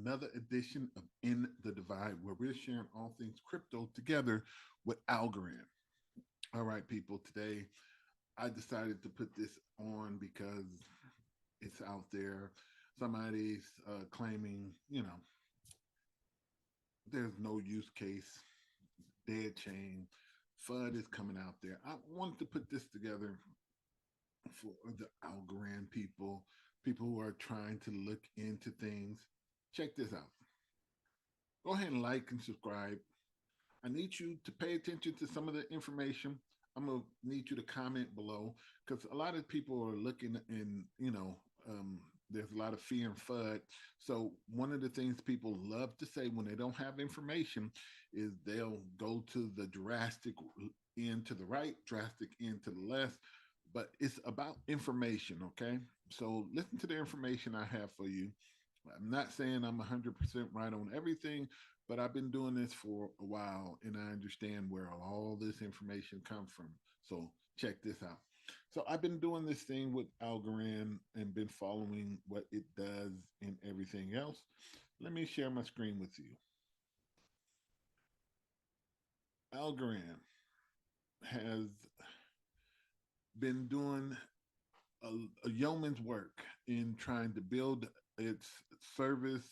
another edition of In the Divide, where we're sharing all things crypto together with Algorand. All right, people, today I decided to put this on because it's out there. Somebody's claiming, there's no use case, dead chain, FUD is coming out there. I wanted to put this together for the Algorand people, people who are trying to look into things. Check this out. Go ahead and like and subscribe. I need you to pay attention to some of the information. I'm gonna need you to comment below because a lot of people are looking and there's a lot of fear and FUD. So one of the things people love to say when they don't have information is they'll go to the drastic end to the right, drastic end to the left. But it's about information, okay? So listen to the information I have for you. I'm not saying I'm 100% right on everything, but I've been doing this for a while and I understand where all this information comes from. So check this out. So I've been doing this thing with Algorand and been following what it does and everything else. Let me share my screen with you. Algorand has been doing a yeoman's work in trying to build its service,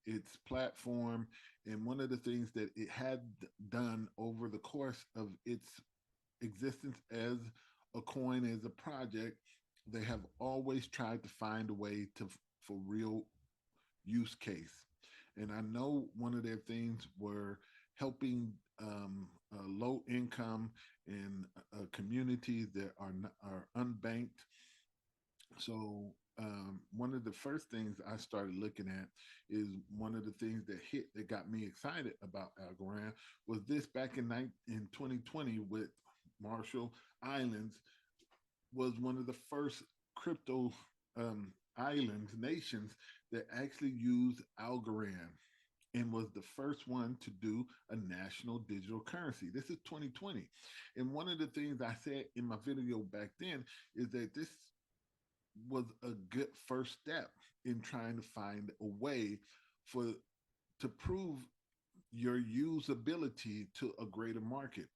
its platform, and one of the things that it had done over the course of its existence as a coin, as a project, they have always tried to find a way to for real use case. And I know one of their things were helping low income and communities that are unbanked. So one of the first things I started looking at is one of the things that got me excited about Algorand was this back in 2020 with Marshall Islands was one of the first crypto islands nations that actually used Algorand and was the first one to do a national digital currency. This is 2020. And one of the things I said in my video back then is that this was a good first step in trying to find a way for to prove your usability to a greater market.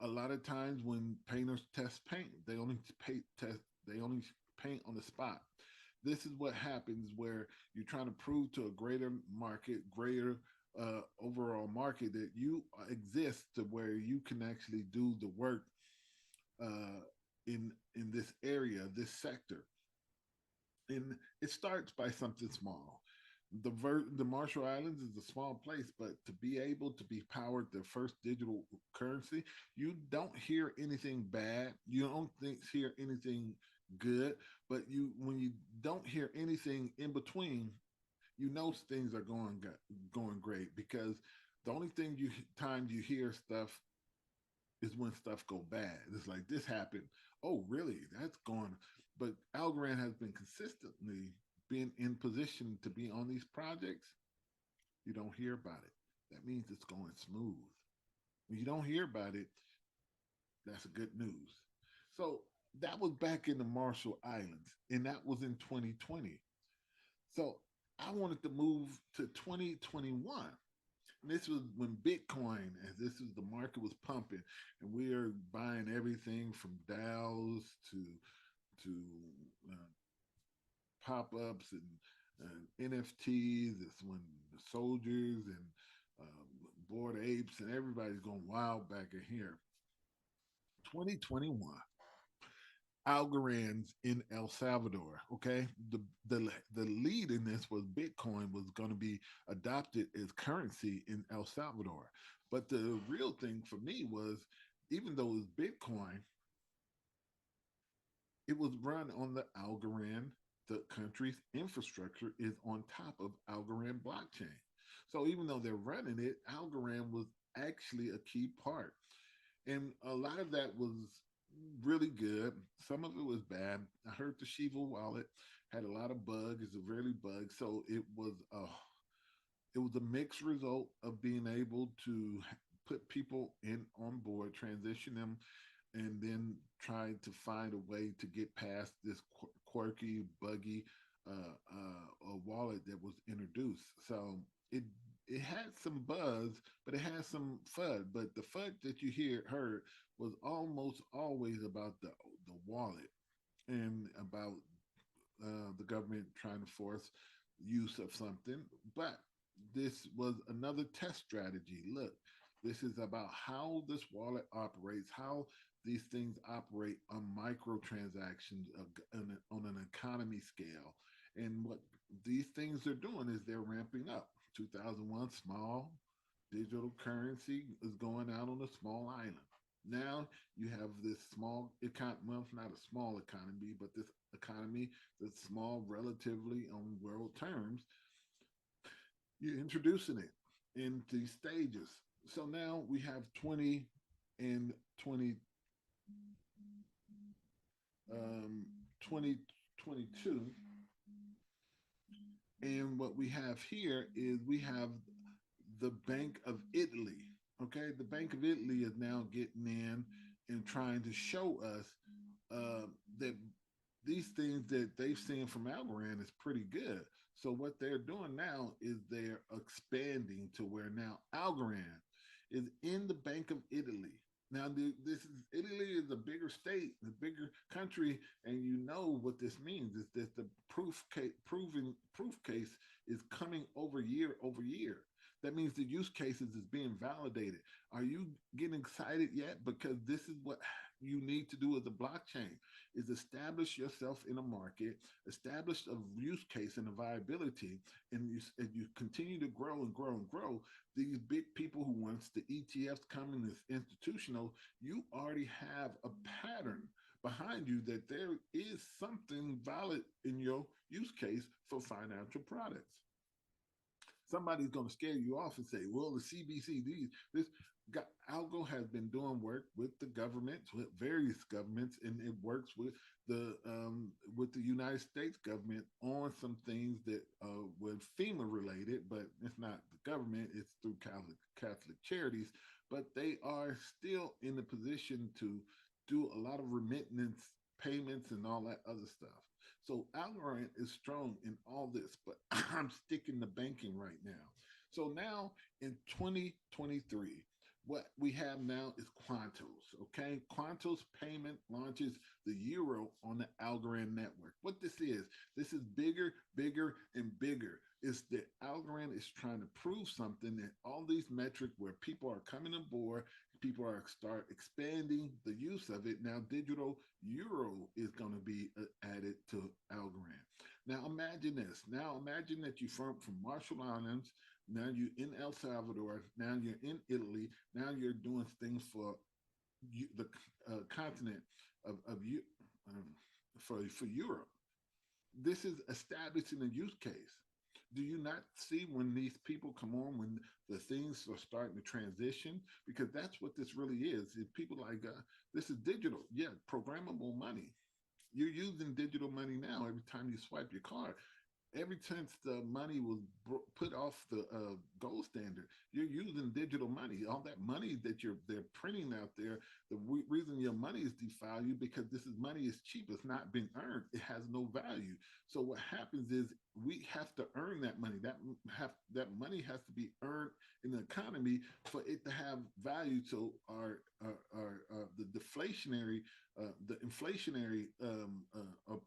A lot of times when painters test paint, they only paint on the spot. This is what happens where you're trying to prove to a greater market, greater overall market that you exist to where you can actually do the work uh, in this area, this sector. And it starts by something small. The Marshall Islands is a small place, but to be able to be powered the first digital currency, you don't hear anything bad. You don't hear anything good, but you when you don't hear anything in between, you know things are going great because the only thing you time you hear stuff is when stuff go bad. It's like this happened. Oh, really? That's gone. But Algorand has been consistently being in position to be on these projects. You don't hear about it. That means it's going smooth. When you don't hear about it, that's good news. So that was back in the Marshall Islands, and that was in 2020. So I wanted to move to 2021. And this was when Bitcoin, as this was the market was pumping, and we are buying everything from DAOs to uh, pop ups and NFTs. It's when the soldiers and bored apes and everybody's going wild back in here. 2021. Algorand's in El Salvador. Okay, the lead in this was Bitcoin was going to be adopted as currency in El Salvador, but the real thing for me was even though it was Bitcoin, it was run on the Algorand. The country's infrastructure is on top of Algorand blockchain. So even though they're running it, Algorand was actually a key part. And a lot of that was really good. Some of it was bad. I heard the Shiva wallet had a lot of bugs. It's a really bug. So it was a mixed result of being able to put people in on board, transition them, and then try to find a way to get past this quirky, buggy wallet that was introduced. So it it had some buzz, but it had some FUD. But the FUD that you heard was almost always about the wallet and about the government trying to force use of something. But this was another test strategy. Look, this is about how this wallet operates, how these things operate on microtransactions on an economy scale. And what these things are doing is they're ramping up. 2001, small digital currency is going out on a small island. Now you have this small economy, well, not a small economy, but this economy that's small relatively on world terms. You're introducing it in these stages. So now we have 20 and 20, 2022. And what we have here is we have the Bank of Italy. Okay, the Bank of Italy is now getting in and trying to show us that these things that they've seen from Algorand is pretty good. So what they're doing now is they're expanding to where now Algorand is in the Bank of Italy. Now, this is Italy is a bigger state, a bigger country, and you know what this means is that the proof case is coming over year. That means the use cases is being validated. Are you getting excited yet? Because this is what you need to do as a blockchain is establish yourself in a market, establish a use case and a viability, and as you continue to grow and grow and grow, these big people who wants the ETFs coming as institutional, you already have a pattern behind you that there is something valid in your use case for financial products. Somebody's going to scare you off and say, well, the CBC, this Algo has been doing work with the governments, with various governments, and it works with the United States government on some things that were FEMA related, but it's not the government; it's through Catholic charities. But they are still in a position to do a lot of remittance payments and all that other stuff. So Algorand is strong in all this, but I'm sticking to banking right now. So now in 2023, what we have now is Quantos. Okay, Quantos payment launches the euro on the Algorand network. What this is bigger, bigger, and bigger. It's that Algorand is trying to prove something that all these metrics where people are coming aboard, people are start expanding the use of it. Now, digital euro is going to be added to Algorand. Now, imagine this. Now, imagine that you're from Marshall Islands. Now you're in El Salvador. Now you're in Italy. Now you're doing things for the continent of um, for Europe. This is establishing a use case. Do you not see when these people come on, when the things are starting to transition? Because that's what this really is. If people like, this is digital. Yeah, programmable money. You're using digital money now every time you swipe your card. Ever since the money was put off the gold standard, you're using digital money. All that money that they're printing out there, the reason your money is devalued because this is money is cheap. It's not been earned. It has no value. So what happens is we have to earn that money. That money has to be earned in the economy for it to have value. So the inflationary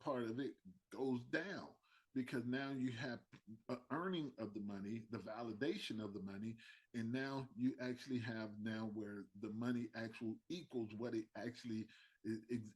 part of it goes down because now you have earning of the money, the validation of the money, and now you actually have now where the money actual equals what it actually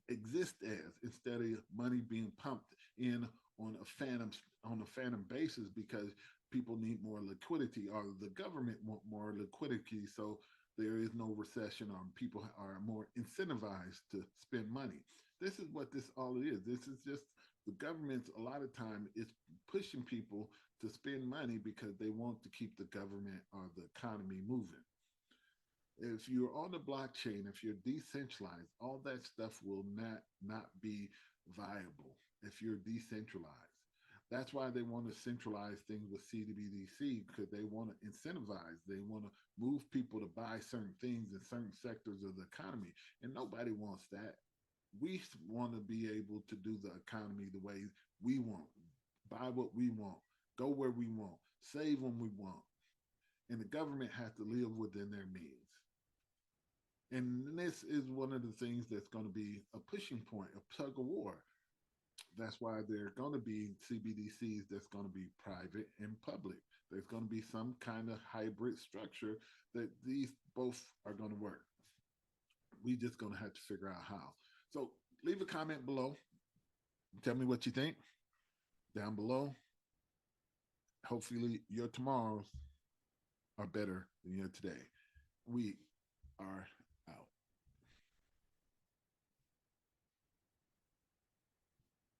exists as instead of money being pumped in on a phantom basis because people need more liquidity or the government want more liquidity so there is no recession or people are more incentivized to spend money. This is what this all is. This is just the government's a lot of time is pushing people to spend money because they want to keep the government or the economy moving. If you're on the blockchain, if you're decentralized, all that stuff will not be viable if you're decentralized. That's why they want to centralize things with CBDC because they want to incentivize. They want to move people to buy certain things in certain sectors of the economy, and nobody wants that. We want to be able to do the economy the way we want, buy what we want, go where we want, save when we want, and the government has to live within their means. And this is one of the things that's going to be a pushing point, a tug of war. That's why there are going to be CBDCs that's going to be private and public. There's going to be some kind of hybrid structure that these both are going to work. We just going to have to figure out how. So leave a comment below. Tell me what you think down below. Hopefully your tomorrows are better than your today. We are